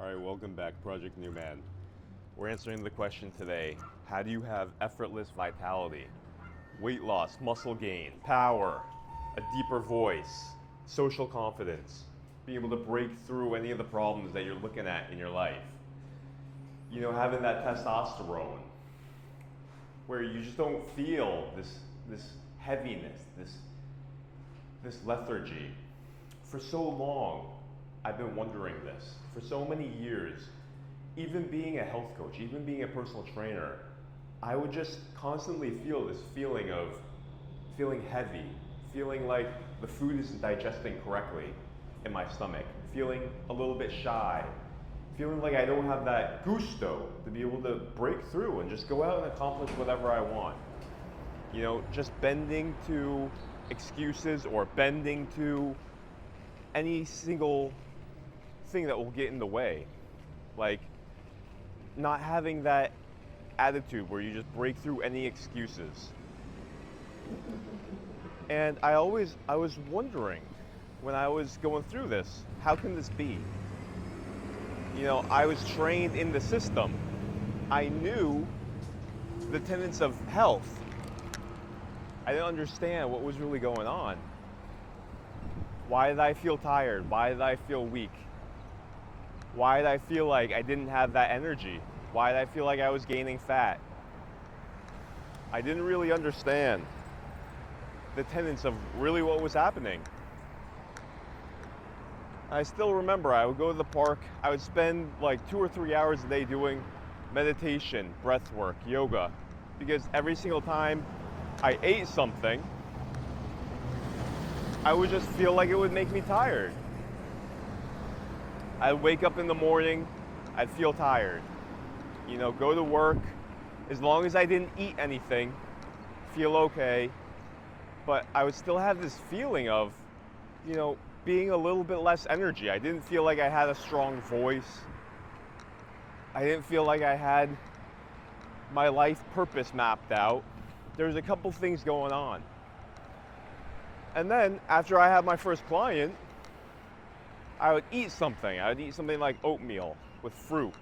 All right, welcome back, Project Newman. We're answering the question today, how do you have effortless vitality? Weight loss, muscle gain, power, a deeper voice, social confidence, being able to break through any of the problems that you're looking at in your life. You know, having that testosterone, where you just don't feel this heaviness, this lethargy. For so long, I've been wondering this. For so many years, even being a health coach, even being a personal trainer, I would just constantly feel this feeling of feeling heavy, feeling like the food isn't digesting correctly in my stomach, feeling a little bit shy, feeling like I don't have that gusto to be able to break through and just go out and accomplish whatever I want. You know, just bending to excuses or bending to any single thing that will get in the way. Like not having that attitude where you just break through any excuses. And I was wondering when I was going through this, how can this be? You know, I was trained in the system. I knew the tenets of health. I didn't understand what was really going on. Why did I feel tired? Why did I feel weak? Why did I feel like I didn't have that energy? Why did I feel like I was gaining fat? I didn't really understand the tenets of really what was happening. I still remember I would go to the park, I would spend like 2 or 3 hours a day doing meditation, breath work, yoga, because every single time I ate something, I would just feel like it would make me tired. I'd wake up in the morning, I'd feel tired. You know, go to work, as long as I didn't eat anything, feel okay. But I would still have this feeling of, you know, being a little bit less energy. I didn't feel like I had a strong voice. I didn't feel like I had my life purpose mapped out. There's a couple things going on. And then after I had my first client, I would eat something. I would eat something like oatmeal with fruit.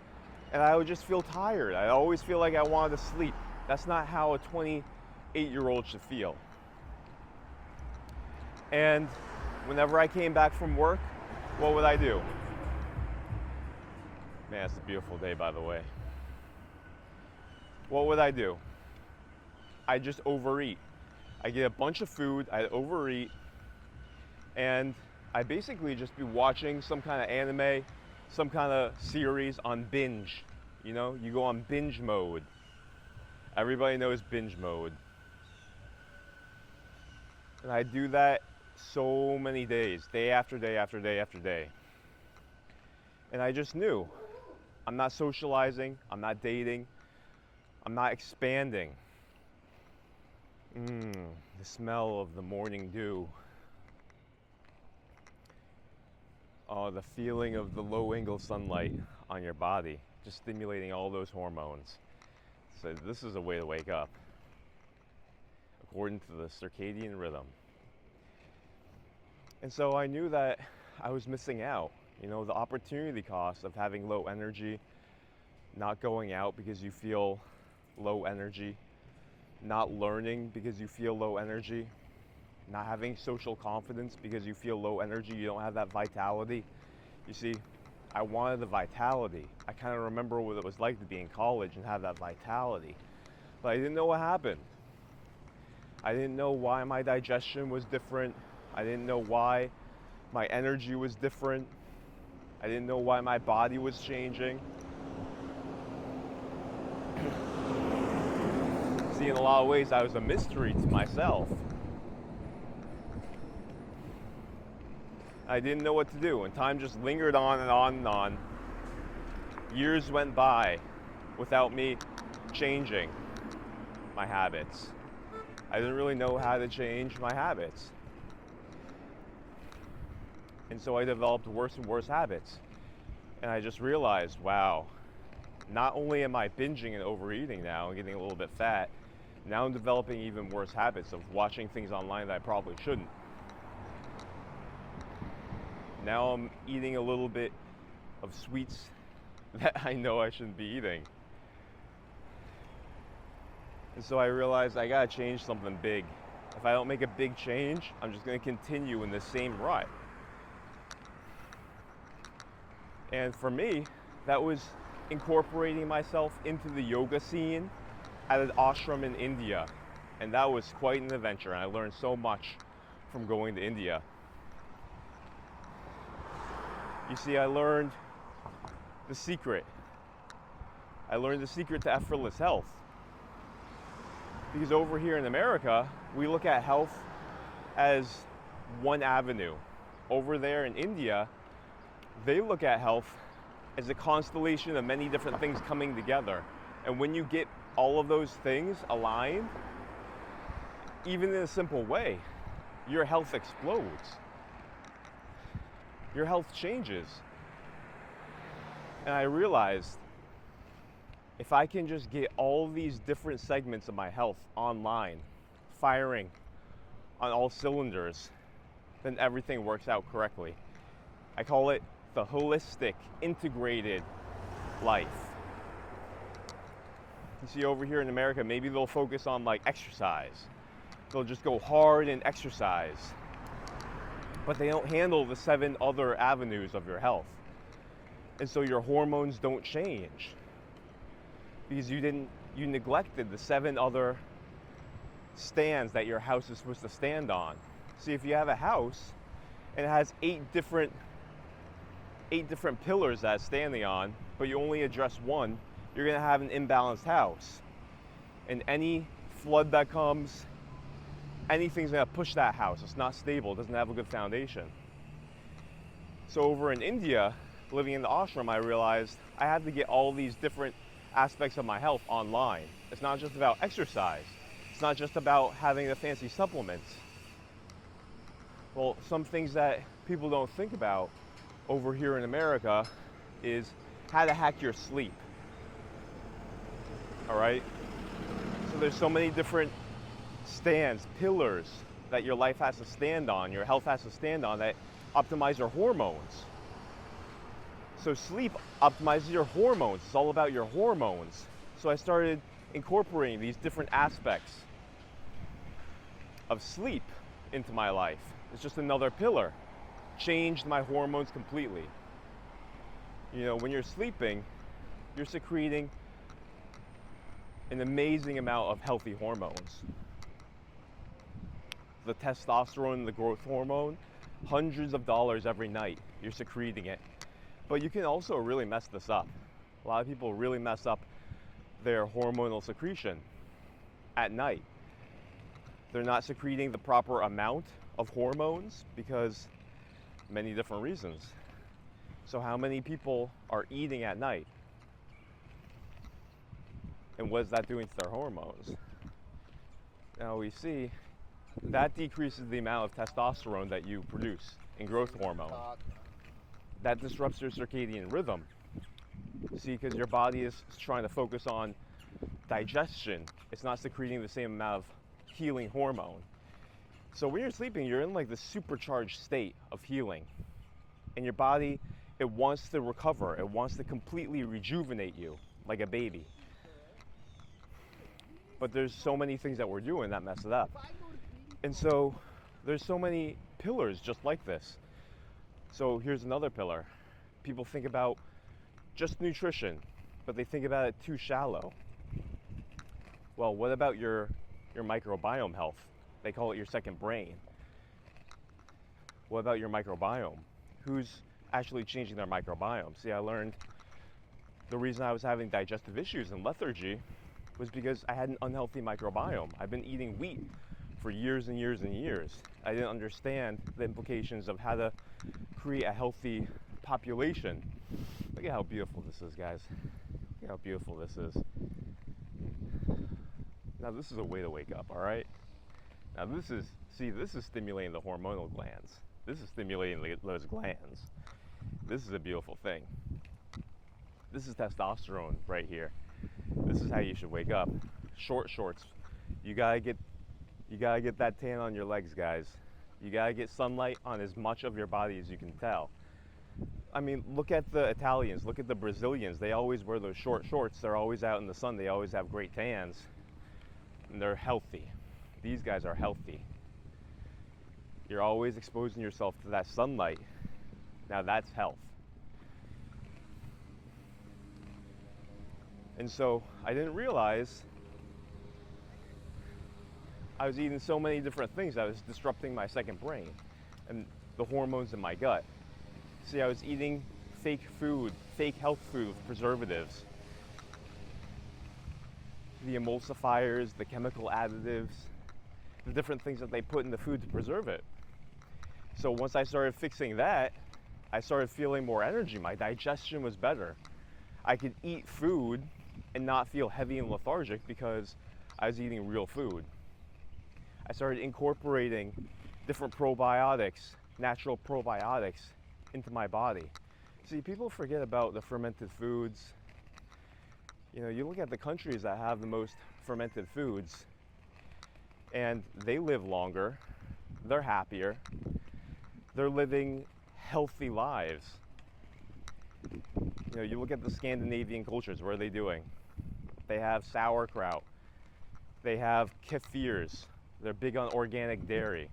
And I would just feel tired. I always feel like I wanted to sleep. That's not how a 28-year-old should feel. And whenever I came back from work, what would I do? Man, it's a beautiful day, by the way. What would I do? I'd just overeat. I get a bunch of food, I'd overeat, and I'd basically just be watching some kind of anime, some kind of series on binge. You know, you go on binge mode. Everybody knows binge mode. And I do that so many days, day after day after day after day. And I just knew, I'm not socializing, I'm not dating, I'm not expanding. The smell of the morning dew. Oh, the feeling of the low angle sunlight on your body, just stimulating all those hormones. So this is a way to wake up, according to the circadian rhythm. And so I knew that I was missing out. You know, the opportunity cost of having low energy, not going out because you feel low energy, not learning because you feel low energy, not having social confidence because you feel low energy, you don't have that vitality. You see, I wanted the vitality. I kind of remember what it was like to be in college and have that vitality. But I didn't know what happened. I didn't know why my digestion was different. I didn't know why my energy was different. I didn't know why my body was changing. See, in a lot of ways, I was a mystery to myself. I didn't know what to do, and time just lingered on and on and on. Years went by without me changing my habits. I didn't really know how to change my habits. And so I developed worse and worse habits. And I just realized, wow, not only am I binging and overeating now and getting a little bit fat, now I'm developing even worse habits of watching things online that I probably shouldn't. Now I'm eating a little bit of sweets that I know I shouldn't be eating. And so I realized I gotta change something big. If I don't make a big change, I'm just gonna continue in the same rut. And for me, that was incorporating myself into the yoga scene at an ashram in India. And that was quite an adventure, and I learned so much from going to India. You see, I learned the secret. I learned the secret to effortless health. Because over here in America, we look at health as one avenue. Over there in India, they look at health as a constellation of many different things coming together. And when you get all of those things aligned, even in a simple way, your health explodes. Your health changes. And I realized if I can just get all these different segments of my health online, firing on all cylinders, then everything works out correctly. I call it the holistic, integrated life. You see, over here in America, maybe they'll focus on like exercise. They'll just go hard in exercise. But they don't handle the 7 other avenues of your health. And so your hormones don't change because you neglected the 7 other stands that your house is supposed to stand on. See, if you have a house and it has 8 different pillars that it's standing on, but you only address one, you're gonna have an imbalanced house. And any flood that comes, anything's gonna push that house. It's not stable, it doesn't have a good foundation. So over in India, living in the ashram, I realized I had to get all these different aspects of my health online. It's not just about exercise. It's not just about having the fancy supplements. Well, some things that people don't think about over here in America is how to hack your sleep. All right? So there's so many different stands, pillars that your life has to stand on, your health has to stand on, that optimize your hormones. So sleep optimizes your hormones. It's all about your hormones. So I started incorporating these different aspects of sleep into my life. It's just another pillar. Changed my hormones completely. You know, when you're sleeping, you're secreting an amazing amount of healthy hormones. The testosterone, the growth hormone, hundreds of dollars every night, you're secreting it. But you can also really mess this up. A lot of people really mess up their hormonal secretion at night. They're not secreting the proper amount of hormones because many different reasons. So how many people are eating at night? And what is that doing to their hormones? Now we see that decreases the amount of testosterone that you produce in growth hormone. That disrupts your circadian rhythm. See, because your body is trying to focus on digestion. It's not secreting the same amount of healing hormone. So when you're sleeping, you're in like this supercharged state of healing. And your body, it wants to recover. It wants to completely rejuvenate you like a baby. But there's so many things that we're doing that mess it up. And so there's so many pillars just like this. So here's another pillar. People think about just nutrition, but they think about it too shallow. Well, what about your microbiome health? They call it your second brain. What about your microbiome? Who's actually changing their microbiome? See, I learned the reason I was having digestive issues and lethargy was because I had an unhealthy microbiome. I've been eating wheat for years and years and years. I didn't understand the implications of how to create a healthy population. Look at how beautiful this is, guys. Look at how beautiful this is. Now this is a way to wake up, all right? Now this is stimulating the hormonal glands. This is stimulating those glands. This is a beautiful thing. This is testosterone right here. This is how you should wake up. Short shorts. You gotta get that tan on your legs, guys. You gotta get sunlight on as much of your body as you can tell. I mean, look at the Italians, look at the Brazilians. They always wear those short shorts. They're always out in the sun. They always have great tans. And they're healthy. These guys are healthy. You're always exposing yourself to that sunlight. Now that's health. And so I didn't realize I was eating so many different things that was disrupting my second brain and the hormones in my gut. See, I was eating fake food, fake health food with preservatives, the emulsifiers, the chemical additives, the different things that they put in the food to preserve it. So once I started fixing that, I started feeling more energy. My digestion was better. I could eat food and not feel heavy and lethargic because I was eating real food. I started incorporating different probiotics, natural probiotics, into my body. See, people forget about the fermented foods. You know, you look at the countries that have the most fermented foods, and they live longer, they're happier, they're living healthy lives. You know, you look at the Scandinavian cultures, what are they doing? They have sauerkraut, they have kefirs, they're big on organic dairy.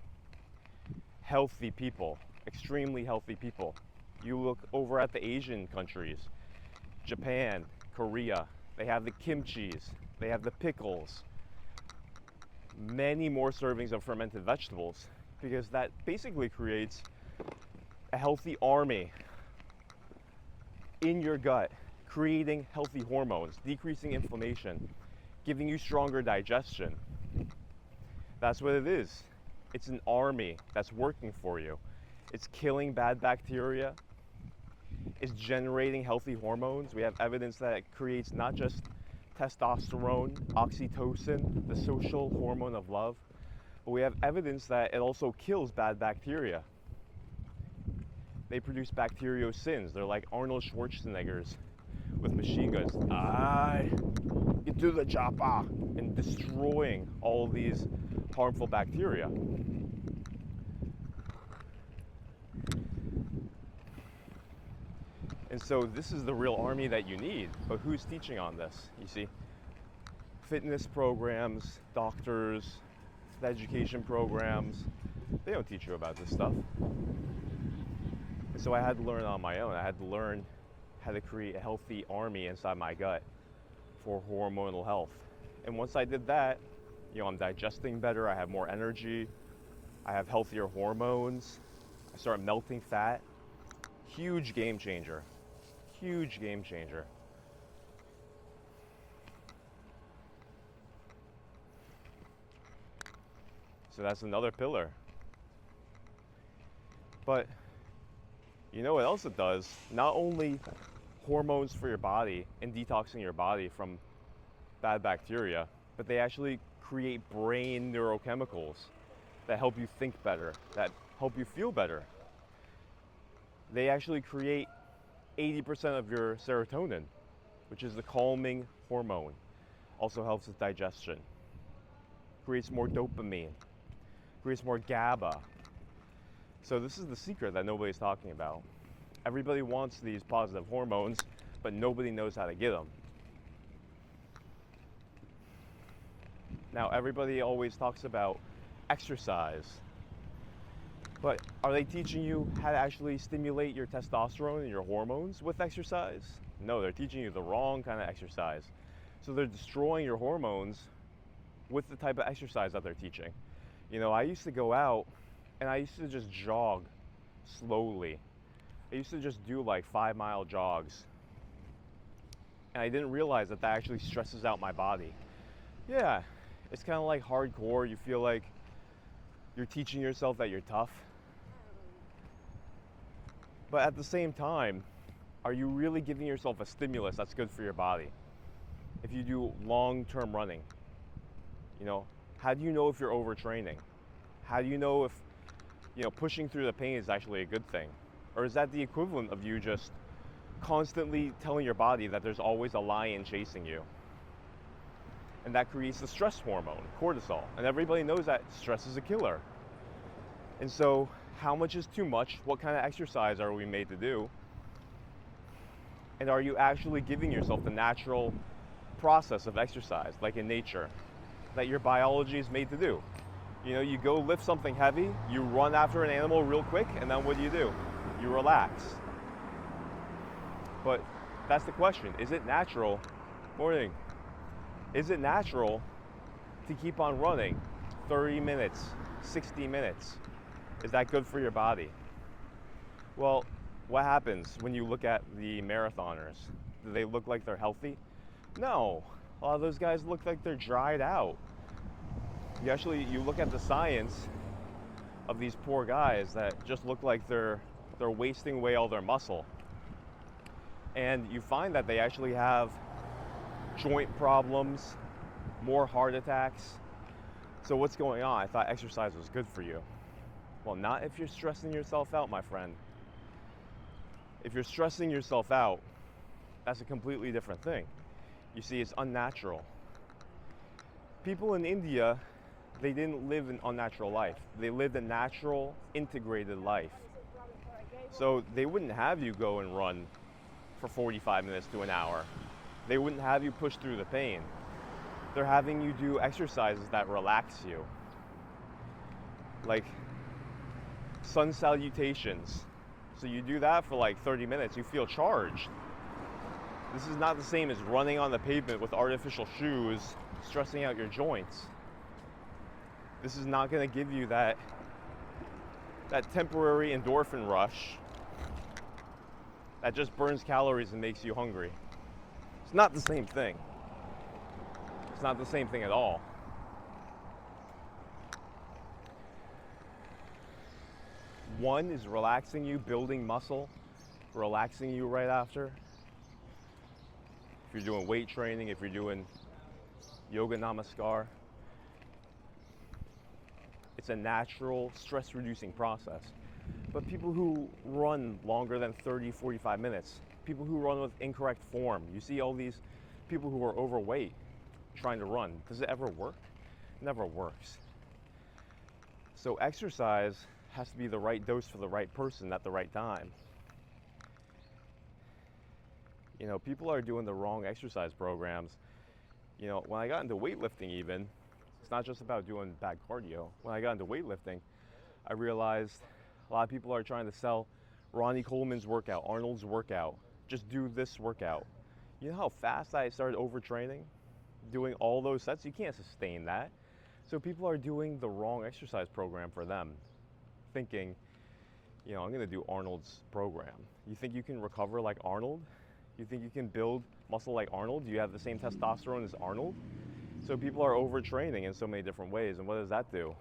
Healthy people, extremely healthy people. You look over at the Asian countries, Japan, Korea, they have the kimchis, they have the pickles, many more servings of fermented vegetables, because that basically creates a healthy army in your gut, creating healthy hormones, decreasing inflammation, giving you stronger digestion. That's what it is. It's an army that's working for you. It's killing bad bacteria. It's generating healthy hormones. We have evidence that it creates not just testosterone, oxytocin, the social hormone of love, but we have evidence that it also kills bad bacteria. They produce bacteriocins. They're like Arnold Schwarzeneggers with machine guns. Get to the chopper, and destroying all of these harmful bacteria. And so this is the real army that you need. But who's teaching on this? You see, fitness programs, doctors, education programs, they don't teach you about this stuff. And so I had to learn on my own. I had to learn how to create a healthy army inside my gut for hormonal health. And once I did that, you know, I'm digesting better, I have more energy, I have healthier hormones, I start melting fat. Huge game changer. Huge game changer. So that's another pillar. But you know what else it does? Not only hormones for your body and detoxing your body from bad bacteria, but they actually create brain neurochemicals that help you think better, that help you feel better. They actually create 80% of your serotonin, which is the calming hormone. Also helps with digestion. Creates more dopamine. Creates more GABA. So this is the secret that nobody's talking about. Everybody wants these positive hormones, but nobody knows how to get them. Now, everybody always talks about exercise, but are they teaching you how to actually stimulate your testosterone and your hormones with exercise? No, they're teaching you the wrong kind of exercise. So they're destroying your hormones with the type of exercise that they're teaching. You know, I used to go out and I used to just jog slowly. I used to just do like 5-mile jogs. And I didn't realize that that actually stresses out my body. Yeah, it's kind of like hardcore. You feel like you're teaching yourself that you're tough. But at the same time, are you really giving yourself a stimulus that's good for your body? If you do long-term running, you know, how do you know if you're overtraining? How do you know if, you know, pushing through the pain is actually a good thing? Or is that the equivalent of you just constantly telling your body that there's always a lion chasing you? And that creates the stress hormone, cortisol. And everybody knows that stress is a killer. And so how much is too much? What kind of exercise are we made to do? And are you actually giving yourself the natural process of exercise, like in nature, that your biology is made to do? You know, you go lift something heavy, you run after an animal real quick, and then what do? You relax. But that's the question. Is it natural? Morning. Is it natural to keep on running 30 minutes, 60 minutes? Is that good for your body? Well, what happens when you look at the marathoners? Do they look like they're healthy? No. A lot of those guys look like they're dried out. You look at the science of these poor guys that just look like they're wasting away all their muscle. And you find that they actually have joint problems, more heart attacks. So what's going on? I thought exercise was good for you. Well, not if you're stressing yourself out, my friend. If you're stressing yourself out, that's a completely different thing. You see, it's unnatural. People in India, they didn't live an unnatural life. They lived a natural, integrated life. So they wouldn't have you go and run for 45 minutes to an hour. They wouldn't have you push through the pain. They're having you do exercises that relax you. Like sun salutations. So you do that for like 30 minutes, you feel charged. This is not the same as running on the pavement with artificial shoes, stressing out your joints. This is not going to give you that temporary endorphin rush that just burns calories and makes you hungry. It's not the same thing. It's not the same thing at all. One is relaxing you, building muscle, relaxing you right after. If you're doing weight training, if you're doing yoga namaskar, it's a natural stress-reducing process. But people who run longer than 30, 45 minutes, people who run with incorrect form, you see all these people who are overweight trying to run. Does it ever work? It never works. So exercise has to be the right dose for the right person at the right time. You know, people are doing the wrong exercise programs. You know, when I got into weightlifting even, it's not just about doing bad cardio. When I got into weightlifting, I realized a lot of people are trying to sell Ronnie Coleman's workout, Arnold's workout. Just do this workout. You know how fast I started overtraining? Doing all those sets? You can't sustain that. So people are doing the wrong exercise program for them. Thinking, you know, I'm going to do Arnold's program. You think you can recover like Arnold? You think you can build muscle like Arnold? Do you have the same testosterone as Arnold? So people are overtraining in so many different ways. And what does that do?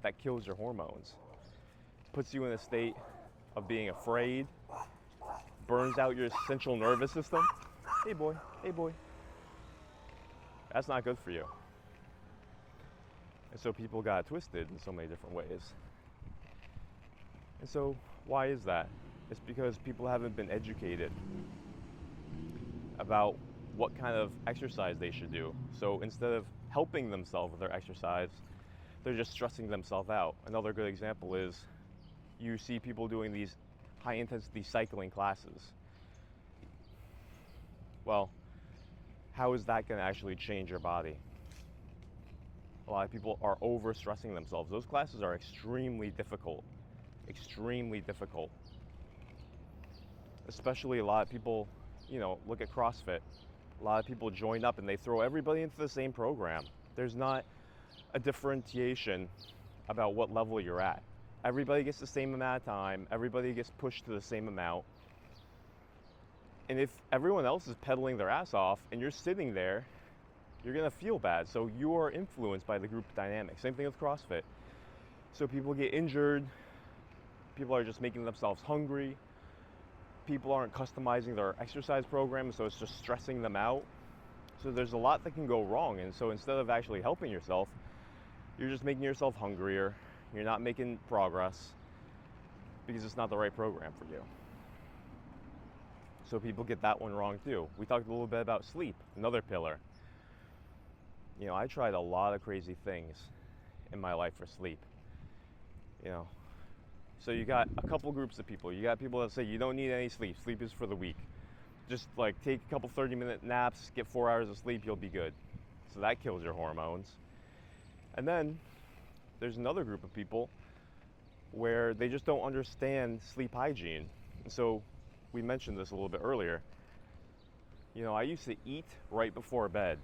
That kills your hormones. Puts you in a state of being afraid. Burns out your central nervous system. Hey boy, hey boy. That's not good for you. And so people got twisted in so many different ways. And so why is that? It's because people haven't been educated about what kind of exercise they should do. So instead of helping themselves with their exercise, they're just stressing themselves out. Another good example is you see people doing these high intensity cycling classes. Well, how is that going to actually change your body? A lot of people are over-stressing themselves. Those classes are extremely difficult. Extremely difficult. Especially a lot of people, you know, look at CrossFit. A lot of people join up and they throw everybody into the same program. There's not a differentiation about what level you're at. Everybody gets the same amount of time. Everybody gets pushed to the same amount. And if everyone else is pedaling their ass off and you're sitting there, you're gonna feel bad. So you are influenced by the group dynamic. Same thing with CrossFit. So people get injured. People are just making themselves hungry. People aren't customizing their exercise program, so it's just stressing them out. So there's a lot that can go wrong. And so instead of actually helping yourself, you're just making yourself hungrier. You're not making progress because it's not the right program for you. So people get that one wrong too. We talked a little bit about sleep, another pillar. You know, I tried a lot of crazy things in my life for sleep. You know, so you got a couple groups of people. You got people that say you don't need any sleep. Sleep is for the weak. Just like take a couple 30-minute naps, get 4 hours of sleep, you'll be good. So that kills your hormones. And then there's another group of people where they just don't understand sleep hygiene. And so we mentioned this a little bit earlier. You know, I used to eat right before bed.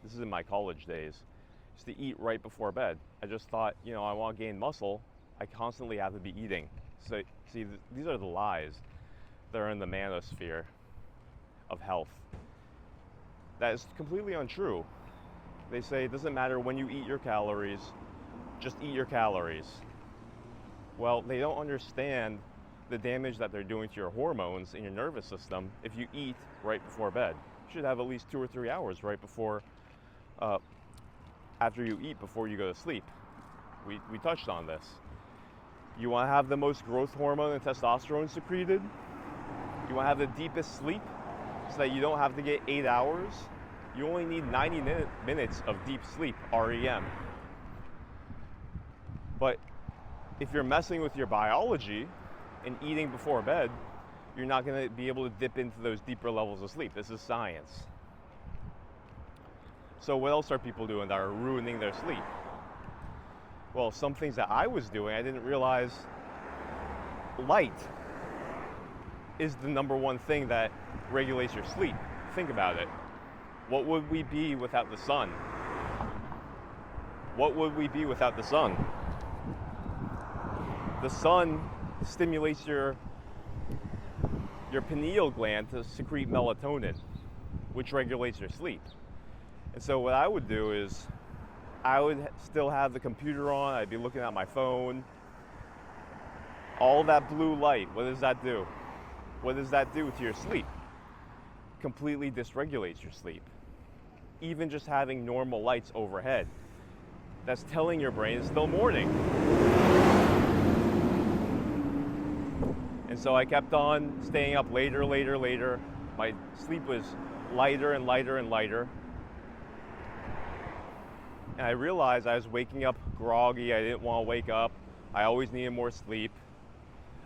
This is in my college days. I used to eat right before bed. I just thought, you know, I want to gain muscle. I constantly have to be eating. So see, these are the lies that are in the manosphere of health. That is completely untrue. They say it doesn't matter when you eat your calories, just eat your calories. Well, they don't understand the damage that they're doing to your hormones in your nervous system if you eat right before bed. You should have at least 2 or 3 hours right before, after you eat, before you go to sleep. We touched on this. You want to have the most growth hormone and testosterone secreted? You want to have the deepest sleep so that you don't have to get 8 hours? You only need 90 minutes of deep sleep, REM. But if you're messing with your biology and eating before bed, you're not going to be able to dip into those deeper levels of sleep. This is science. So what else are people doing that are ruining their sleep? Well, some things that I was doing, I didn't realize light is the number one thing that regulates your sleep. Think about it. What would we be without the sun? What would we be without the sun? The sun stimulates your pineal gland to secrete melatonin, which regulates your sleep. And so what I would do is I would still have the computer on, I'd be looking at my phone. All that blue light, what does that do? What does that do to your sleep? Completely dysregulates your sleep. Even just having normal lights overhead, that's telling your brain it's still morning. And so I kept on staying up later. My sleep was lighter and lighter. And I realized I was waking up groggy. I didn't want to wake up. I always needed more sleep.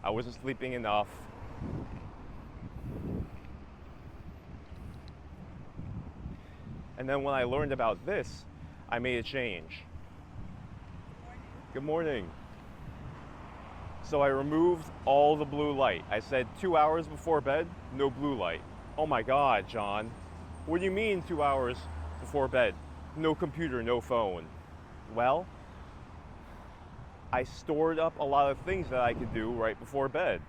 I wasn't sleeping enough. And then when I learned about this, I made a change. Good morning. So I removed all the blue light. I said 2 hours before bed, no blue light. Oh my God, John. What do you mean 2 hours before bed? No computer, no phone. Well, I stored up a lot of things that I could do right before bed.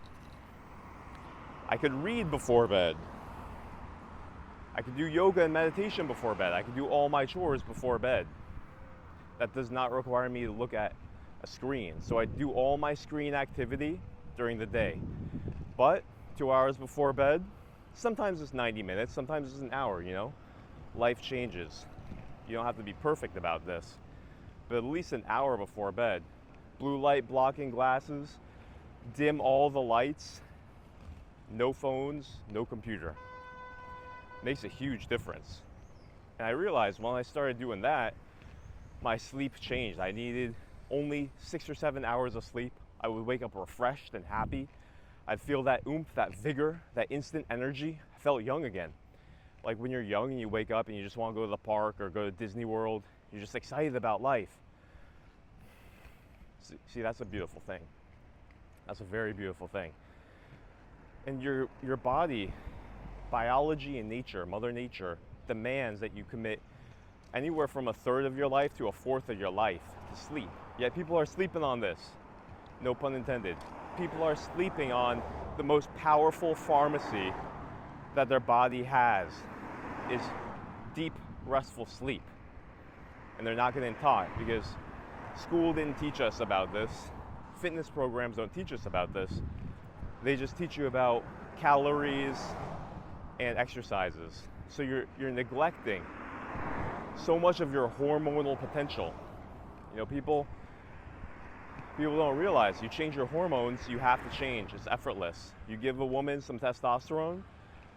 I could read before bed. I could do yoga and meditation before bed. I could do all my chores before bed. That does not require me to look at a screen. So I do all my screen activity during the day. But 2 hours before bed, sometimes it's 90 minutes, sometimes it's an hour, you know? Life changes. You don't have to be perfect about this. But at least an hour before bed. Blue light blocking glasses, dim all the lights, no phones, no computer. Makes a huge difference. And I realized when I started doing that, my sleep changed. I needed only 6 or 7 hours of sleep. I would wake up refreshed and happy. I'd feel that oomph, that vigor, that instant energy. I felt young again. Like when you're young and you wake up and you just want to go to the park or go to Disney World, you're just excited about life. See, that's a beautiful thing. That's a very beautiful thing. And your body, biology and nature, Mother Nature, demands that you commit anywhere from a third of your life to a fourth of your life to sleep. Yet people are sleeping on this. No pun intended. People are sleeping on the most powerful pharmacy that their body has, is deep, restful sleep. And they're not getting taught because school didn't teach us about this. Fitness programs don't teach us about this. They just teach you about calories and exercises. So you're neglecting so much of your hormonal potential. You know, people don't realize you change your hormones, you have to change. It's effortless. You give a woman some testosterone,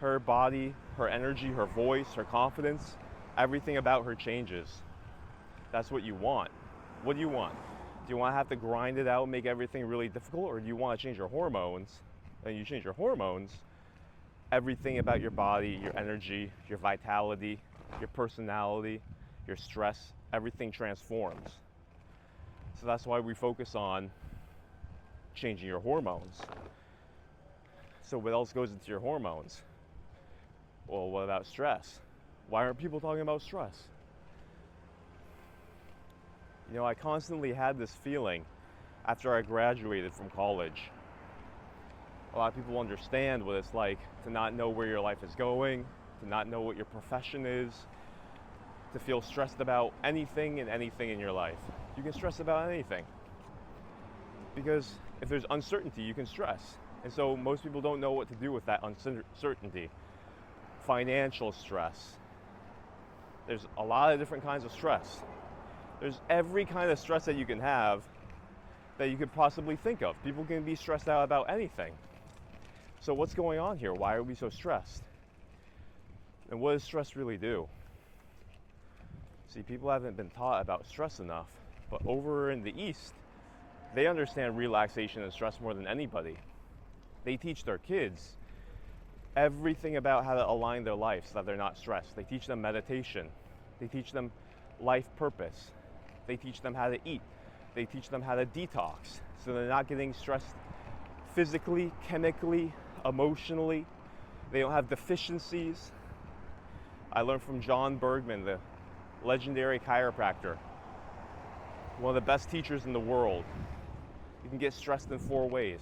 her body, her energy, her voice, her confidence, everything about her changes. That's what you want. What do you want? Do you want to have to grind it out, make everything really difficult, or do you want to change your hormones? And you change your hormones, everything about your body, your energy, your vitality, your personality, your stress, everything transforms. So that's why we focus on changing your hormones. So what else goes into your hormones? Well, what about stress? Why aren't people talking about stress? You know, I constantly had this feeling after I graduated from college. A lot of people understand what it's like to not know where your life is going, to not know what your profession is, to feel stressed about anything and anything in your life. You can stress about anything. Because if there's uncertainty, you can stress. And so most people don't know what to do with that uncertainty. Financial stress. There's a lot of different kinds of stress. There's every kind of stress that you can have that you could possibly think of. People can be stressed out about anything. So what's going on here? Why are we so stressed? And what does stress really do? See, people haven't been taught about stress enough, but over in the East, they understand relaxation and stress more than anybody. They teach their kids everything about how to align their life so that they're not stressed. They teach them meditation. They teach them life purpose. They teach them how to eat. They teach them how to detox so they're not getting stressed physically, chemically, emotionally. They don't have deficiencies. I learned from John Bergman, the legendary chiropractor, one of the best teachers in the world. You can get stressed in 4 ways: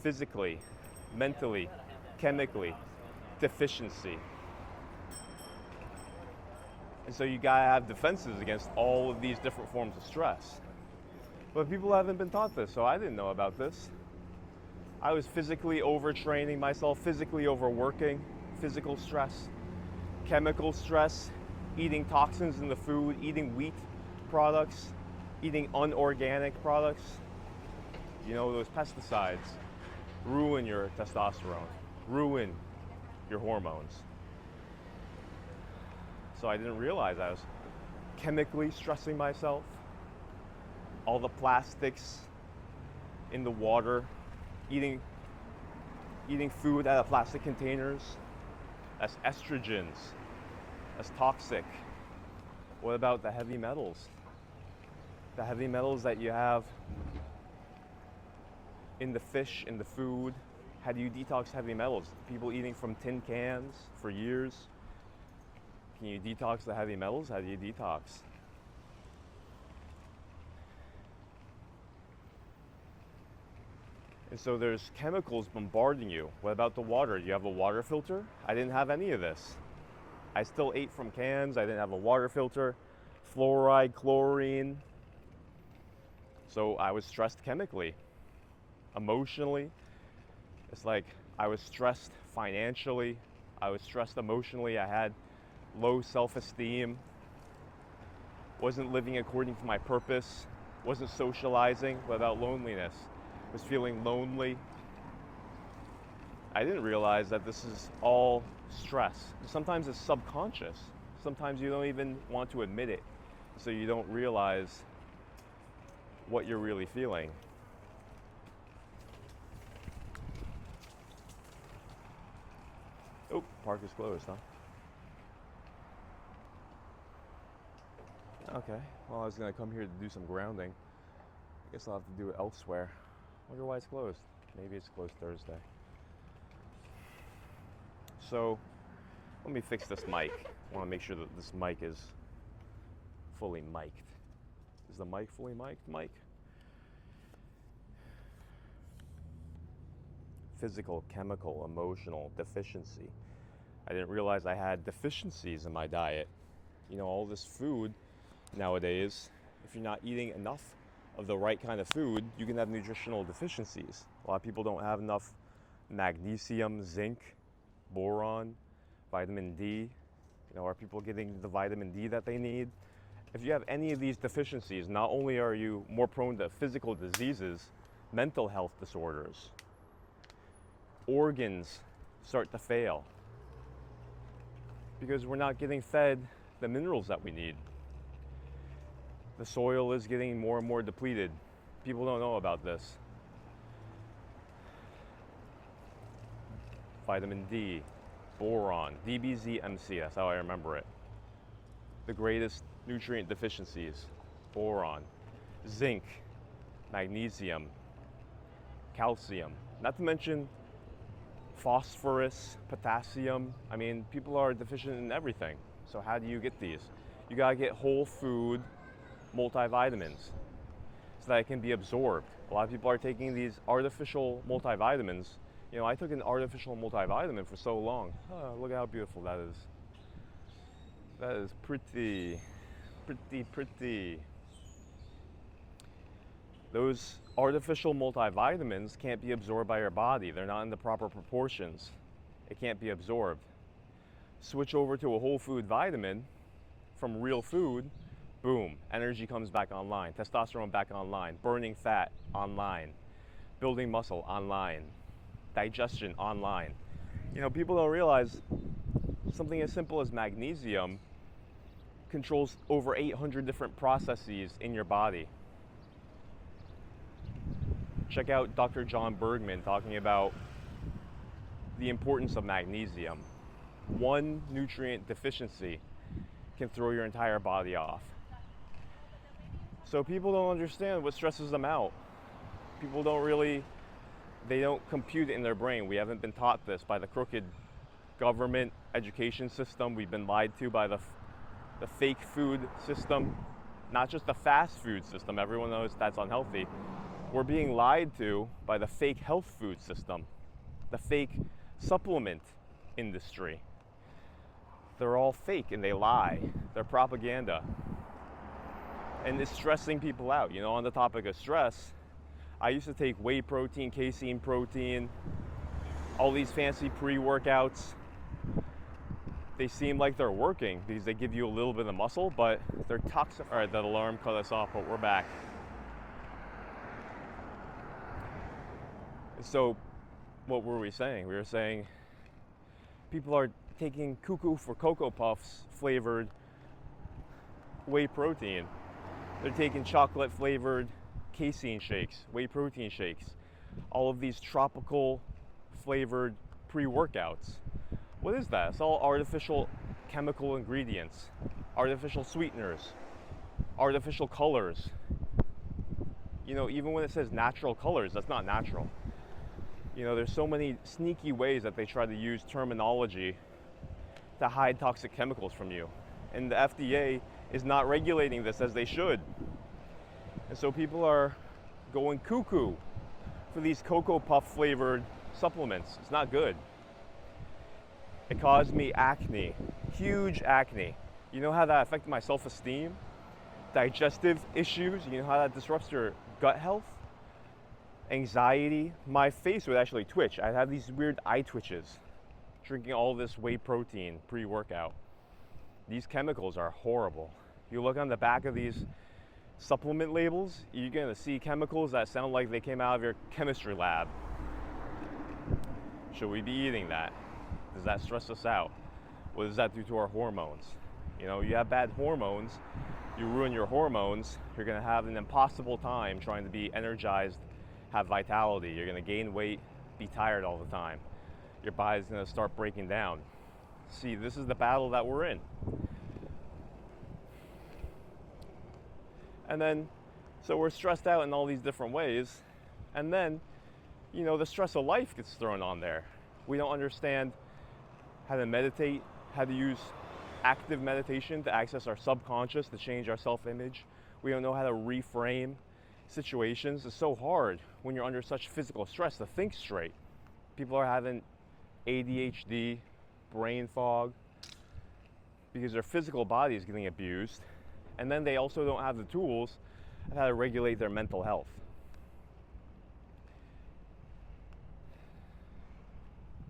physically, mentally, chemically, deficiency. And so you gotta have defenses against all of these different forms of stress. But people haven't been taught this, so I didn't know about this. I was physically overtraining myself, physically overworking, physical stress, chemical stress, eating toxins in the food, eating wheat products, eating unorganic products. You know, those pesticides ruin your testosterone, ruin your hormones. So I didn't realize I was chemically stressing myself. All the plastics in the water, eating food out of plastic containers, that's estrogens, that's toxic. What about the heavy metals? The heavy metals that you have in the fish, in the food. How do you detox heavy metals? People eating from tin cans for years. Can you detox the heavy metals? How do you detox? And so there's chemicals bombarding you. What about the water? Do you have a water filter? I didn't have any of this. I still ate from cans. I didn't have a water filter. Fluoride, chlorine. So I was stressed chemically, emotionally. It's like I was stressed financially. I was stressed emotionally. I had low self-esteem. Wasn't living according to my purpose. Wasn't socializing. What about loneliness? Was feeling lonely. I didn't realize that this is all stress. Sometimes it's subconscious. Sometimes you don't even want to admit it, so you don't realize what you're really feeling. Oh, park is closed, huh? Okay, well, I was gonna come here to do some grounding. I guess I'll have to do it elsewhere. Wonder why it's closed. Maybe it's closed Thursday. So, let me fix this mic. I want to make sure that this mic is fully mic'd. Is the mic fully mic'd, Mike? Physical, chemical, emotional deficiency. I didn't realize I had deficiencies in my diet. You know, all this food nowadays, if you're not eating enough of the right kind of food, you can have nutritional deficiencies. A lot of people don't have enough magnesium, zinc, boron, vitamin D. You know, are people getting the vitamin D that they need? If you have any of these deficiencies, not only are you more prone to physical diseases, mental health disorders, organs start to fail because we're not getting fed the minerals that we need. The soil is getting more and more depleted. People don't know about this. vitamin D, boron, DBZMC, that's how I remember it. The greatest nutrient deficiencies: boron, zinc, magnesium, calcium, not to mention phosphorus, potassium. I mean, people are deficient in everything. So how do you get these? You gotta get whole food multivitamins so that it can be absorbed. A lot of people are taking these artificial multivitamins. You know, I took an artificial multivitamin for so long. Oh, look at how beautiful that is. That is pretty, pretty, pretty. Those artificial multivitamins can't be absorbed by your body. They're not in the proper proportions. It can't be absorbed. Switch over to a whole food vitamin from real food, boom, energy comes back online, testosterone back online, burning fat online, building muscle online, digestion online. You know, people don't realize something as simple as magnesium controls over 800 different processes in your body. Check out Dr. John Bergman talking about the importance of magnesium. One nutrient deficiency can throw your entire body off. So people don't understand what stresses them out. People they don't compute it in their brain. We haven't been taught this by the crooked government education system. We've been lied to by the fake food system, not just the fast food system. Everyone knows that's unhealthy. We're being lied to by the fake health food system, the fake supplement industry. They're all fake and they lie. They're propaganda. And it's stressing people out. You know, on the topic of stress, I used to take whey protein, casein protein, all these fancy pre-workouts. They seem like they're working because they give you a little bit of muscle, but they're toxic. All right, that alarm cut us off, but we're back. So what were we saying? We were saying people are taking cuckoo for Cocoa Puffs flavored whey protein. They're taking chocolate flavored casein shakes, whey protein shakes, all of these tropical flavored pre-workouts. What is that? It's all artificial chemical ingredients, artificial sweeteners, artificial colors. You know, even when it says natural colors, that's not natural. You know, there's so many sneaky ways that they try to use terminology to hide toxic chemicals from you. And the FDA is not regulating this as they should. And so people are going cuckoo for these Cocoa Puff flavored supplements. It's not good. It caused me acne, huge acne. You know how that affected my self-esteem? Digestive issues, you know how that disrupts your gut health? Anxiety. My face would actually twitch. I'd have these weird eye twitches drinking all this whey protein pre-workout. These chemicals are horrible. You look on the back of these supplement labels, you're gonna see chemicals that sound like they came out of your chemistry lab. Should we be eating that? Does that stress us out? What does that do to our hormones? You know, you have bad hormones, you ruin your hormones, you're gonna have an impossible time trying to be energized, have vitality. You're gonna gain weight, be tired all the time. Your body's gonna start breaking down. See, this is the battle that we're in. And then, so we're stressed out in all these different ways. And then, you know, the stress of life gets thrown on there. We don't understand how to meditate, how to use active meditation to access our subconscious, to change our self-image. We don't know how to reframe situations. It's so hard when you're under such physical stress to think straight. People are having ADHD, brain fog, because their physical body is getting abused. And then they also don't have the tools of how to regulate their mental health.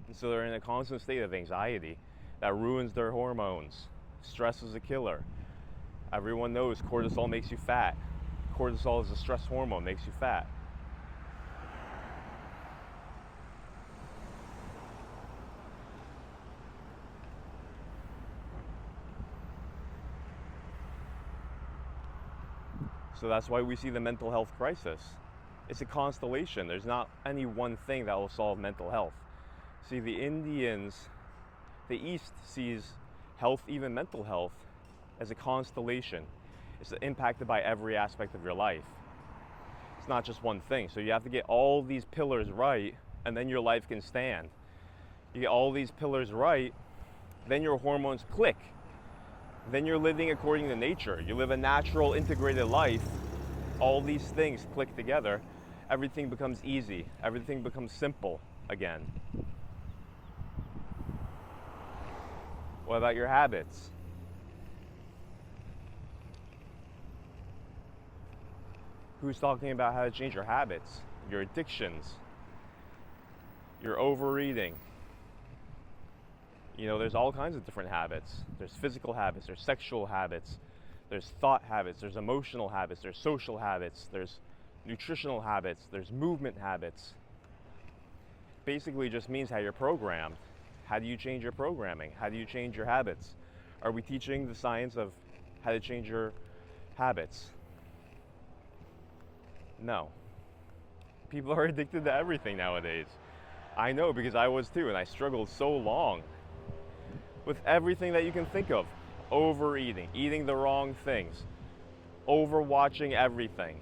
And so they're in a constant state of anxiety that ruins their hormones. Stress is a killer. Everyone knows cortisol makes you fat. Cortisol is a stress hormone, makes you fat. So that's why we see the mental health crisis. It's a constellation. There's not any one thing that will solve mental health. See, the East sees health, even mental health, as a constellation. It's impacted by every aspect of your life. It's not just one thing. So you have to get all these pillars right, and then your life can stand. You get all these pillars right, then your hormones click. Then you're living according to nature. You live a natural, integrated life. All these things click together. Everything becomes easy. Everything becomes simple again. What about your habits? Who's talking about how to change your habits, your addictions, your overeating? You know, there's all kinds of different habits. There's physical habits, there's sexual habits, there's thought habits, there's emotional habits, there's social habits, there's nutritional habits, there's movement habits. Basically just means how you're programmed. How do you change your programming? How do you change your habits? Are we teaching the science of how to change your habits? No. People are addicted to everything nowadays. I know, because I was too, and I struggled so long with everything that you can think of. Overeating, eating the wrong things, overwatching everything.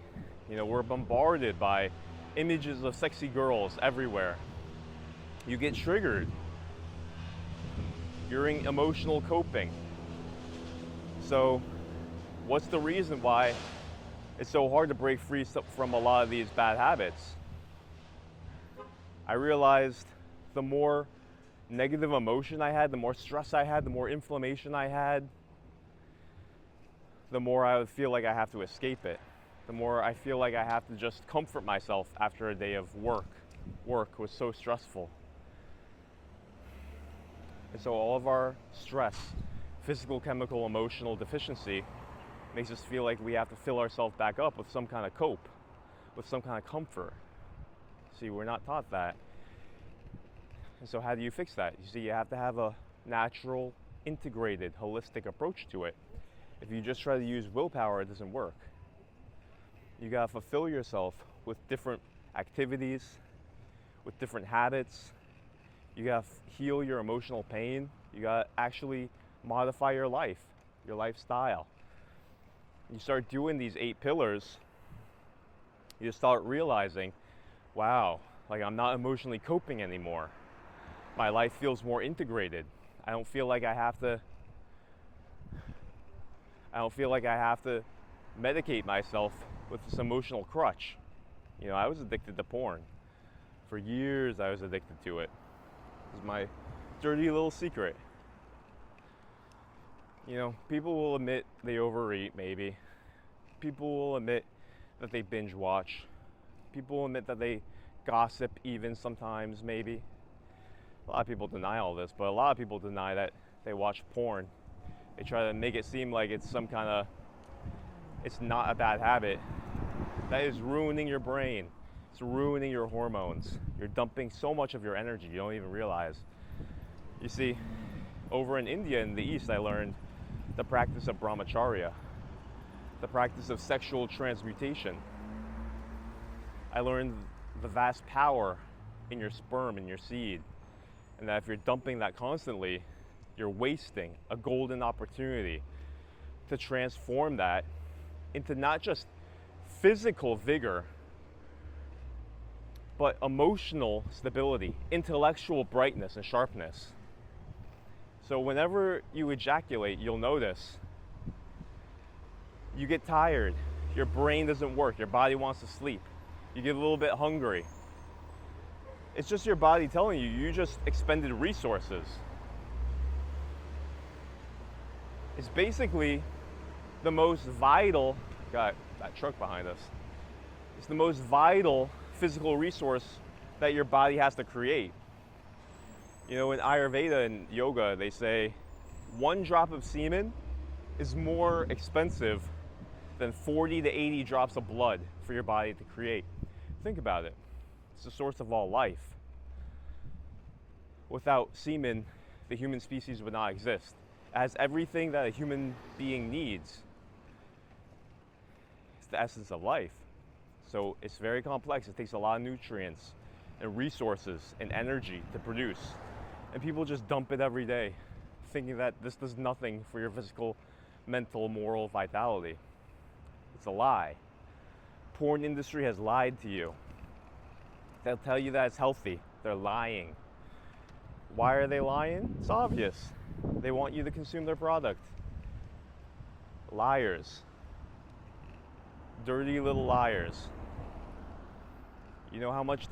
You know, we're bombarded by images of sexy girls everywhere. You get triggered during emotional coping. So, what's the reason why it's so hard to break free from a lot of these bad habits? I realized the more negative emotion I had, the more stress I had, the more inflammation I had, the more I would feel like I have to escape it. The more I feel like I have to just comfort myself after a day of work. Work was so stressful. And so all of our stress, physical, chemical, emotional deficiency makes us feel like we have to fill ourselves back up with some kind of cope, with some kind of comfort. See, we're not taught that. And so how do you fix that? You see, you have to have a natural, integrated, holistic approach to it. If you just try to use willpower, it doesn't work. You gotta fulfill yourself with different activities, with different habits. You gotta heal your emotional pain. You gotta actually modify your life, your lifestyle. You start doing these 8 pillars, you start realizing, wow, like I'm not emotionally coping anymore. My life feels more integrated. I don't feel like I have to medicate myself with this emotional crutch. You know, I was addicted to porn. For years I was addicted to it. It was my dirty little secret. You know, people will admit they overeat, maybe. People will admit that they binge watch. People will admit that they gossip even sometimes, maybe. A lot of people deny all this, but a lot of people deny that they watch porn. They try to make it seem like it's some kind of, it's not a bad habit. That is ruining your brain. It's ruining your hormones. You're dumping so much of your energy you don't even realize. You see, over in India, in the East, I learned the practice of brahmacharya, the practice of sexual transmutation. I learned the vast power in your sperm, in your seed, and that if you're dumping that constantly, you're wasting a golden opportunity to transform that into not just physical vigor, but emotional stability, intellectual brightness and sharpness. So whenever you ejaculate, you'll notice you get tired, your brain doesn't work, your body wants to sleep, you get a little bit hungry. It's just your body telling you, you just expended resources. It's basically the most vital, got that truck behind us, it's the most vital physical resource that your body has to create. You know, in Ayurveda and yoga, they say 1 drop of semen is more expensive than 40 to 80 drops of blood for your body to create. Think about it. It's the source of all life. Without semen, the human species would not exist. It has everything that a human being needs. It's the essence of life. So it's very complex. It takes a lot of nutrients. and resources and energy to produce. And people just dump it every day, thinking that this does nothing for your physical, mental, moral vitality. It's a lie. Porn industry has lied to you. They'll tell you that it's healthy. They're lying. Why are they lying? It's obvious. They want you to consume their product. Liars. Dirty little liars. You know how much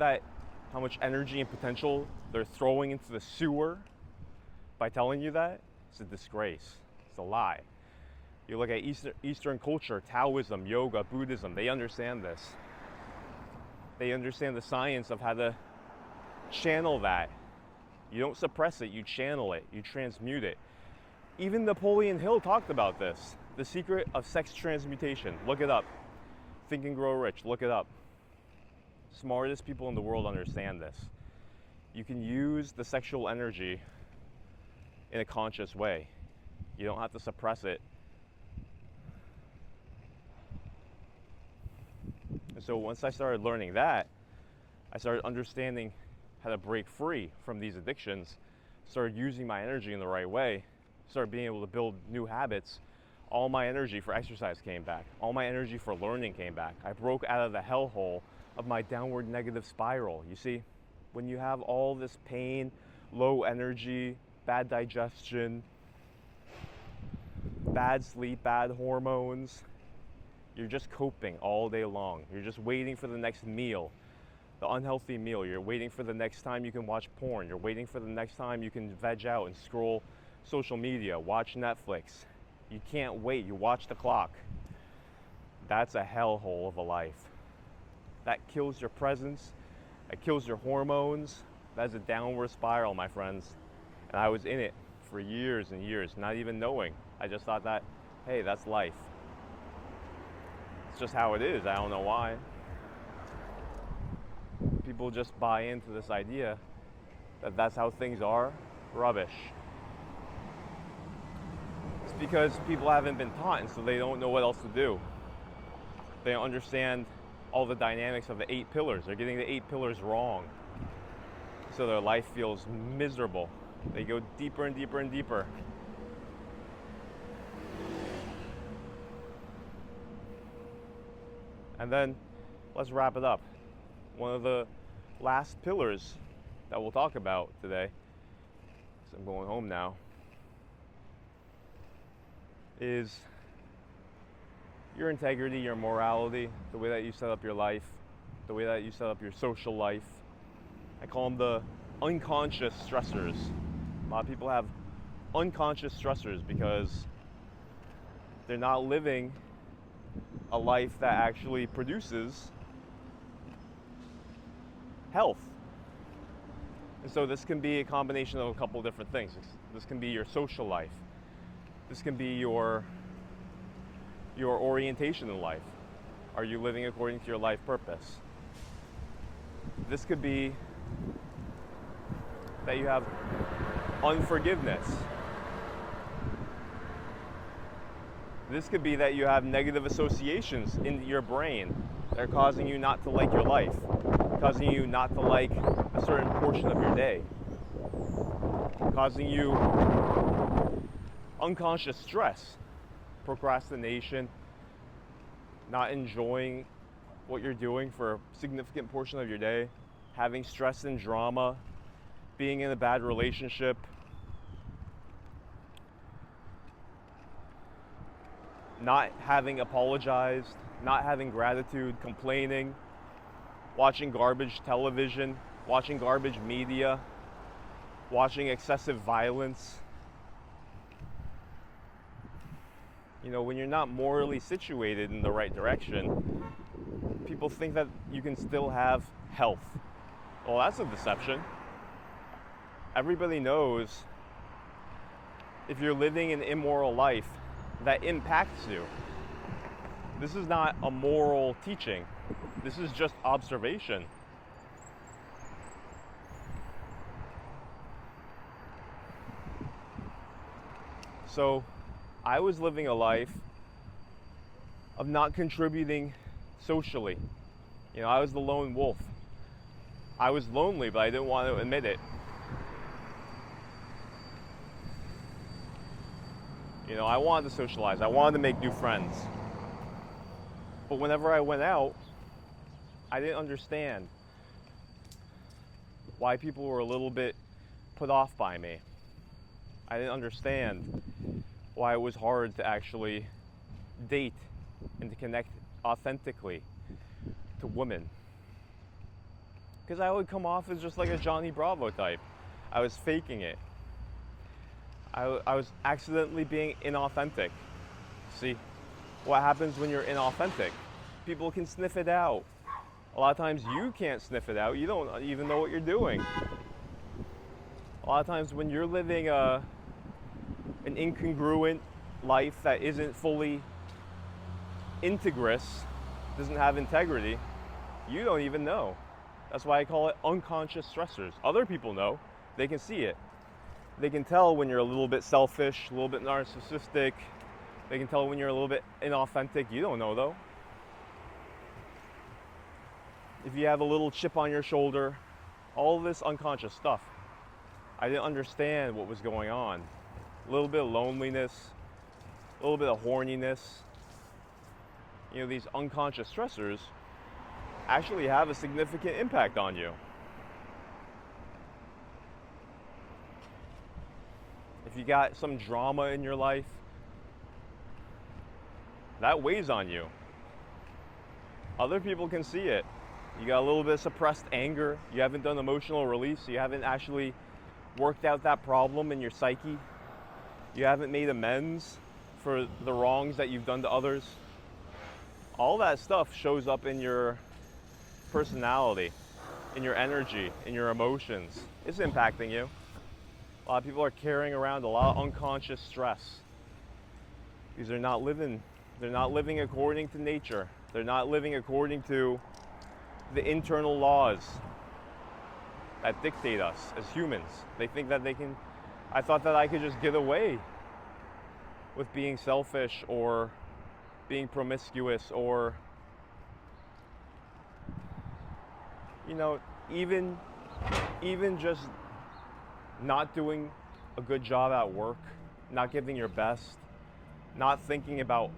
energy and potential they're throwing into the sewer by telling you that? It's a disgrace. It's a lie. You look at Eastern culture, Taoism, yoga, Buddhism, they understand this. They understand the science of how to channel that. You don't suppress it, you channel it, you transmute it. Even Napoleon Hill talked about this. The secret of sex transmutation. Look it up. Think and Grow Rich, look it up. Smartest people in the world understand this. You can use the sexual energy in a conscious way. You don't have to suppress it. And so once I started learning that, I started understanding how to break free from these addictions, started using my energy in the right way, started being able to build new habits. All my energy for exercise came back. All my energy for learning came back. I broke out of the hellhole of my downward negative spiral. You see, when you have all this pain, low energy, bad digestion, bad sleep, bad hormones, you're just coping all day long. You're just waiting for the next meal, the unhealthy meal. You're waiting for the next time you can watch porn. You're waiting for the next time you can veg out and scroll social media, watch Netflix. You can't wait. You watch the clock. That's a hellhole of a life. That kills your presence. That kills your hormones. That's a downward spiral, my friends. And I was in it for years and years, not even knowing. I just thought that, hey, that's life. It's just how it is. I don't know why. People just buy into this idea that that's how things are. Rubbish. It's because people haven't been taught, and so they don't know what else to do. They don't understand all the dynamics of the 8 pillars. They're getting the 8 pillars wrong. So their life feels miserable. They go deeper and deeper and deeper. And then let's wrap it up. One of the last pillars that we'll talk about today, because I'm going home now, is your integrity, your morality, the way that you set up your life, the way that you set up your social life. I call them the unconscious stressors. A lot of people have unconscious stressors because they're not living a life that actually produces health. And so this can be a combination of a couple of different things. This can be your social life. This can be your orientation in life. Are you living according to your life purpose? This could be that you have unforgiveness. This could be that you have negative associations in your brain that are causing you not to like your life, causing you not to like a certain portion of your day, causing you unconscious stress, procrastination, not enjoying what you're doing for a significant portion of your day, having stress and drama, being in a bad relationship, not having apologized, not having gratitude, complaining, watching garbage television, watching garbage media, watching excessive violence. You know, when you're not morally situated in the right direction, people think that you can still have health. Well, that's a deception. Everybody knows if you're living an immoral life, that impacts you. This is not a moral teaching. This is just observation. So I was living a life of not contributing socially. You know, I was the lone wolf. I was lonely, but I didn't want to admit it. You know, I wanted to socialize. I wanted to make new friends. But whenever I went out, I didn't understand why people were a little bit put off by me. I didn't understand why it was hard to actually date and to connect authentically to women. Because I would come off as just like a Johnny Bravo type. I was faking it. I was accidentally being inauthentic. See, what happens when you're inauthentic? People can sniff it out. A lot of times you can't sniff it out. You don't even know what you're doing. A lot of times when you're living an incongruent life that isn't fully integrous, doesn't have integrity, you don't even know. That's why I call it unconscious stressors. Other people know. They can see it. They can tell when you're a little bit selfish, a little bit narcissistic. They can tell when you're a little bit inauthentic. You don't know though. If you have a little chip on your shoulder, all this unconscious stuff. I didn't understand what was going on. A little bit of loneliness, a little bit of horniness. You know, these unconscious stressors actually have a significant impact on you. If you got some drama in your life, that weighs on you. Other people can see it. You got a little bit of suppressed anger. You haven't done emotional release. You haven't actually worked out that problem in your psyche. You haven't made amends for the wrongs that you've done to others. All that stuff shows up in your personality, in your energy, in your emotions. It's impacting you. A lot of people are carrying around a lot of unconscious stress. Because they're not living according to nature. They're not living according to the internal laws that dictate us as humans. They think that I thought that I could just get away with being selfish or being promiscuous or, you know, even just not doing a good job at work, not giving your best, not thinking about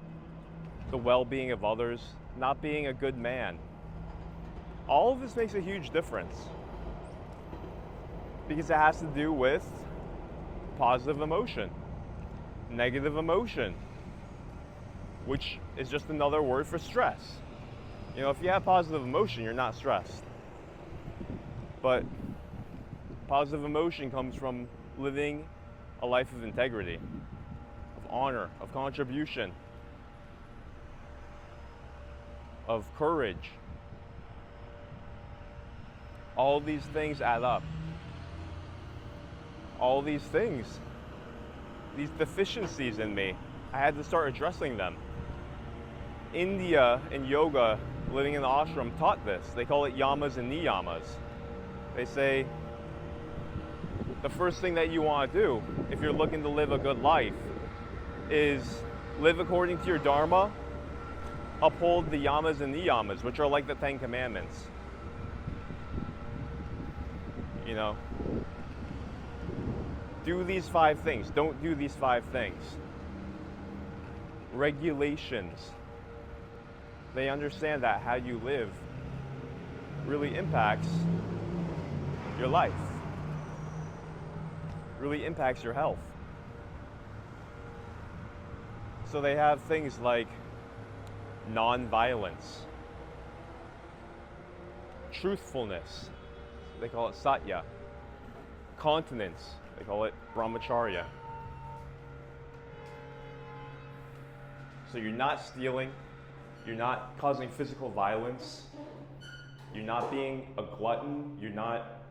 the well-being of others, not being a good man. All of this makes a huge difference because it has to do with positive emotion, negative emotion, which is just another word for stress. You know, if you have positive emotion, you're not stressed. But positive emotion comes from living a life of integrity, of honor, of contribution, of courage. All these things add up. All these things, these deficiencies in me, I had to start addressing them. India and yoga, living in the ashram, taught this. They call it yamas and niyamas. They say the first thing that you want to do if you're looking to live a good life is live according to your dharma, uphold the yamas and niyamas, which are like the 10 Commandments. You know, do these 5 things. Don't do these 5 things. Regulations. They understand that how you live really impacts your life, really impacts your health. So they have things like non-violence, truthfulness, they call it satya, continence, they call it brahmacharya. So you're not stealing, you're not causing physical violence, you're not being a glutton, you're not,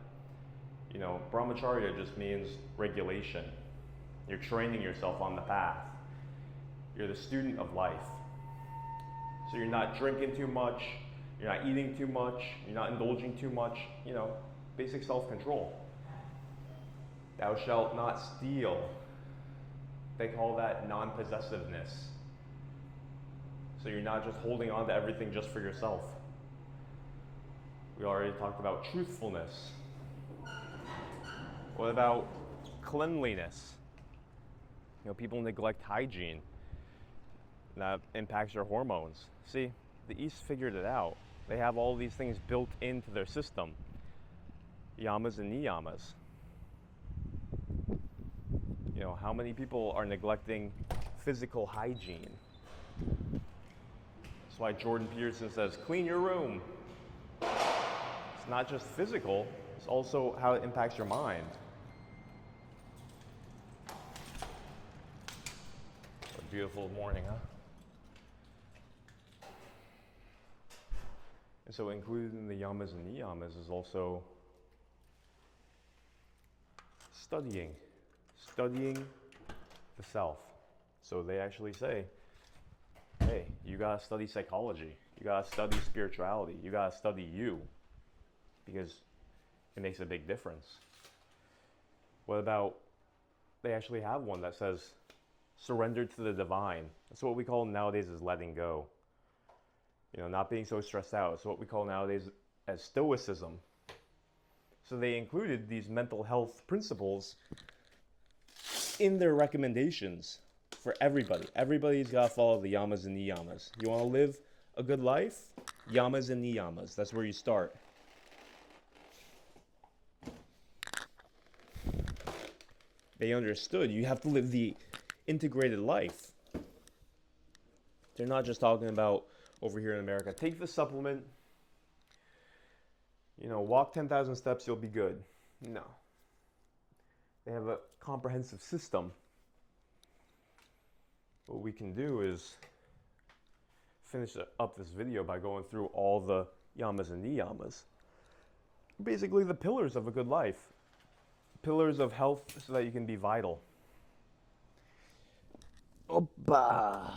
you know, brahmacharya just means regulation. You're training yourself on the path. You're the student of life. So you're not drinking too much, you're not eating too much, you're not indulging too much, you know, basic self-control. Thou shalt not steal. They call that non-possessiveness. So you're not just holding on to everything just for yourself. We already talked about truthfulness. What about cleanliness? You know, people neglect hygiene. That impacts their hormones. See, the East figured it out. They have all these things built into their system. Yamas and niyamas. You know, how many people are neglecting physical hygiene? That's why Jordan Peterson says, clean your room. It's not just physical, it's also how it impacts your mind. What a beautiful morning, huh? And so included in the yamas and niyamas is also studying the self. So they actually say, hey, you gotta study psychology, you gotta study spirituality, you gotta study you, because it makes a big difference. What about, they actually have one that says, surrender to the divine. That's what we call nowadays as letting go. You know, not being so stressed out. It's what we call nowadays as stoicism. So they included these mental health principles in their recommendations for everybody. Everybody's got to follow the yamas and niyamas. You want to live a good life? Yamas and niyamas. That's where you start. They understood you have to live the integrated life. They're not just talking about over here in America, take the supplement, you know, walk 10,000 steps, you'll be good. No. They have a comprehensive system. What we can do is finish up this video by going through all the yamas and niyamas. Basically the pillars of a good life. Pillars of health so that you can be vital. Oppa!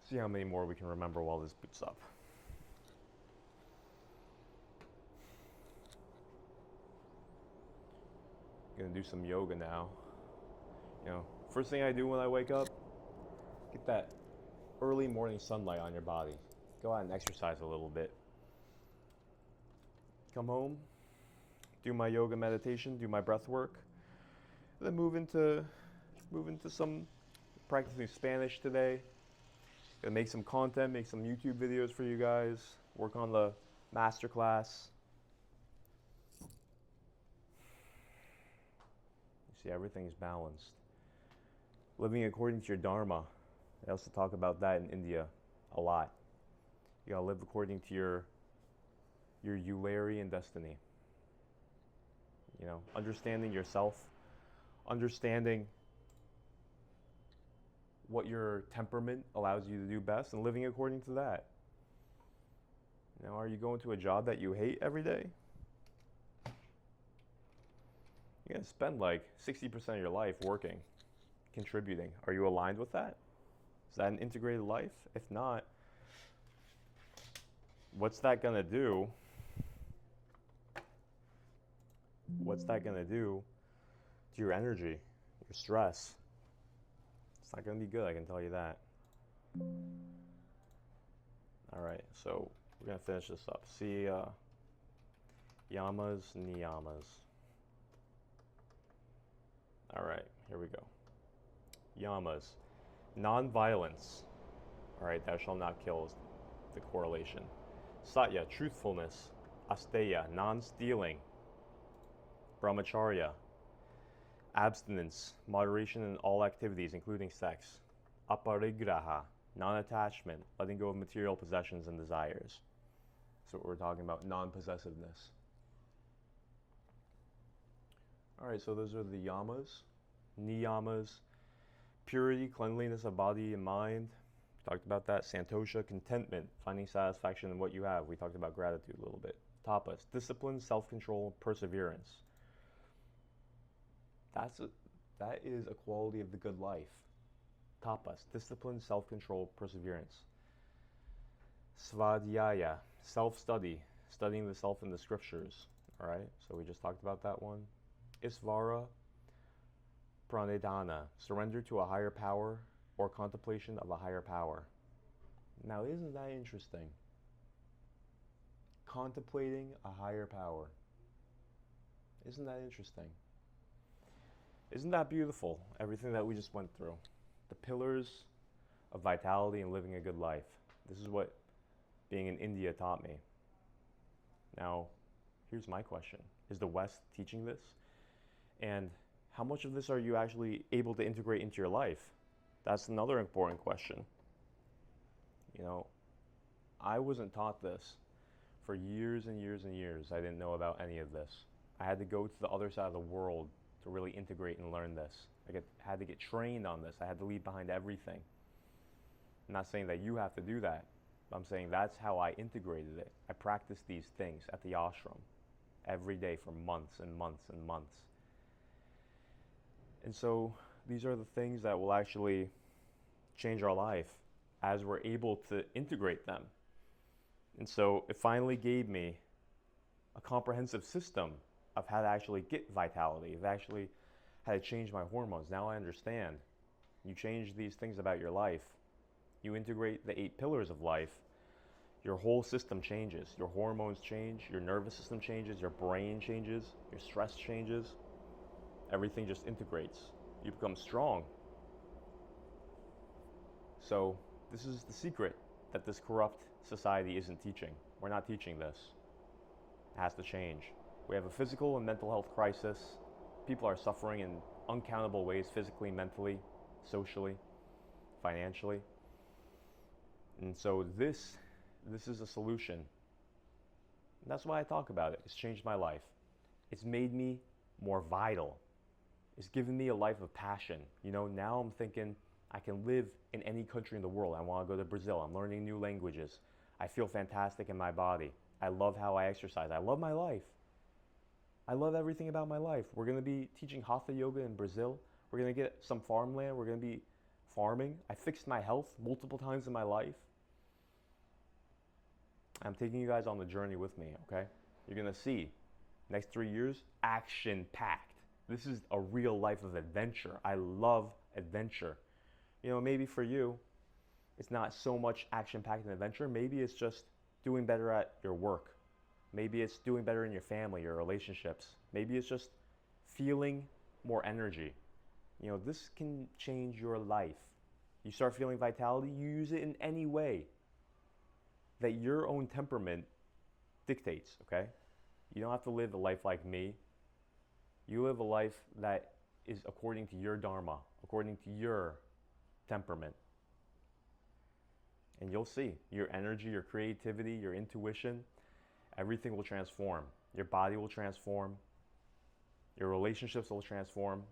See how many more we can remember while this boots up. Gonna do some yoga now. You know, first thing I do when I wake up, get that early morning sunlight on your body. Go out and exercise a little bit. Come home, do my yoga meditation, do my breath work, then move into some practicing Spanish today. Gonna make some content, make some YouTube videos for you guys, work on the masterclass. You see, everything's balanced. Living according to your dharma. I also talk about that in India a lot. You gotta live according to your Eulerian destiny. You know, understanding yourself, understanding what your temperament allows you to do best, and living according to that. Now, are you going to a job that you hate every day? You're going to spend like 60% of your life working, contributing. Are you aligned with that? Is that an integrated life? If not, what's that going to do? What's that going to do to your energy, your stress? It's not going to be good, I can tell you that. All right, so we're going to finish this up. See yamas, niyamas. All right, here we go. Yamas. Non-violence. All right, thou shalt not kill is the correlation. Satya, truthfulness. Asteya, non-stealing. Brahmacharya, abstinence, moderation in all activities, including sex. Aparigraha, non-attachment, letting go of material possessions and desires. That's what we're talking about, non-possessiveness. All right, so those are the yamas, niyamas, purity, cleanliness of body and mind. Talked about that. Santosha, contentment, finding satisfaction in what you have. We talked about gratitude a little bit. Tapas, discipline, self-control, perseverance. That is a quality of the good life. Tapas, discipline, self-control, perseverance. Svadhyaya, self-study, studying the self in the scriptures. All right, so we just talked about that one. Isvara, pranidhana, surrender to a higher power or contemplation of a higher power. Now, isn't that interesting? Contemplating a higher power. Isn't that interesting? Isn't that beautiful? Everything that we just went through. The pillars of vitality and living a good life. This is what being in India taught me. Now, here's my question. Is the West teaching this? And how much of this are you actually able to integrate into your life? That's another important question. You know, I wasn't taught this for years and years and years. I didn't know about any of this. I had to go to the other side of the world to really integrate and learn this. Had to get trained on this. I had to leave behind everything. I'm not saying that you have to do that. I'm saying that's how I integrated it. I practiced these things at the ashram every day for months and months and months. And so these are the things that will actually change our life as we're able to integrate them. And so it finally gave me a comprehensive system of how to actually get vitality, of actually how to change my hormones. Now I understand. You change these things about your life. You integrate the 8 pillars of life, your whole system changes. Your hormones change, your nervous system changes, your brain changes, your stress changes. Everything just integrates. You become strong. So this is the secret that this corrupt society isn't teaching. We're not teaching this. It has to change. We have a physical and mental health crisis. People are suffering in uncountable ways, physically, mentally, socially, financially. And so this is a solution. And that's why I talk about it. It's changed my life. It's made me more vital. It's given me a life of passion. You know, now I'm thinking I can live in any country in the world. I want to go to Brazil. I'm learning new languages. I feel fantastic in my body. I love how I exercise. I love my life. I love everything about my life. We're going to be teaching Hatha Yoga in Brazil. We're going to get some farmland. We're going to be farming. I fixed my health multiple times in my life. I'm taking you guys on the journey with me, okay? You're going to see, next 3 years, action-packed. This is a real life of adventure. I love adventure. You know, maybe for you, it's not so much action-packed and adventure. Maybe it's just doing better at your work. Maybe it's doing better in your family, your relationships. Maybe it's just feeling more energy. You know, this can change your life. You start feeling vitality, you use it in any way that your own temperament dictates, okay? You don't have to live a life like me. You live a life that is according to your dharma, according to your temperament. And you'll see your energy, your creativity, your intuition, everything will transform. Your body will transform. Your relationships will transform.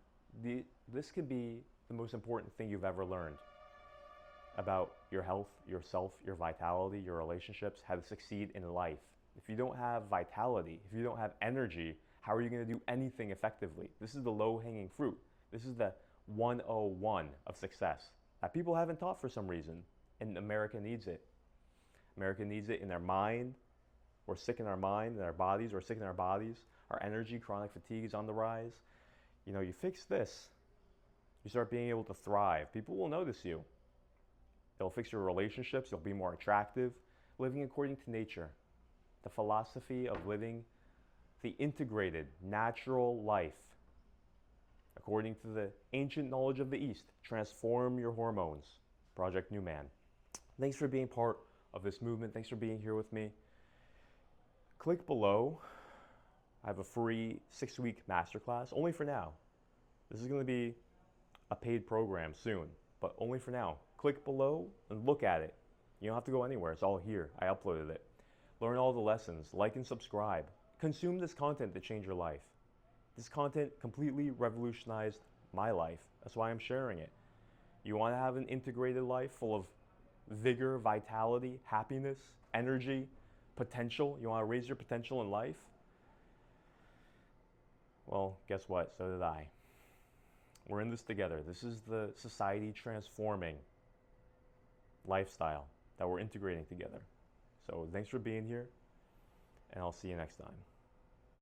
This can be the most important thing you've ever learned about your health, yourself, your vitality, your relationships, how to succeed in life. If you don't have vitality, if you don't have energy, how are you going to do anything effectively? This is the low-hanging fruit. This is the 101 of success that people haven't taught for some reason, and America needs it. America needs it in their mind. We're sick in our mind, in our bodies. We're sick in our bodies. Our energy, chronic fatigue is on the rise. You know, you fix this, you start being able to thrive. People will notice you. They'll fix your relationships. You'll be more attractive. Living according to nature. The philosophy of living the integrated, natural life. According to the ancient knowledge of the East, transform your hormones. Project New Man. Thanks for being part of this movement. Thanks for being here with me. Click below. I have a free 6-week masterclass, only for now. This is going to be a paid program soon, but only for now. Click below and look at it. You don't have to go anywhere. It's all here. I uploaded it. Learn all the lessons. Like and subscribe. Consume this content to change your life. This content completely revolutionized my life. That's why I'm sharing it. You want to have an integrated life full of vigor, vitality, happiness, energy, potential? You want to raise your potential in life? Well, guess what? So did I. We're in this together. This is the society transforming lifestyle that we're integrating together. So thanks for being here, and I'll see you next time.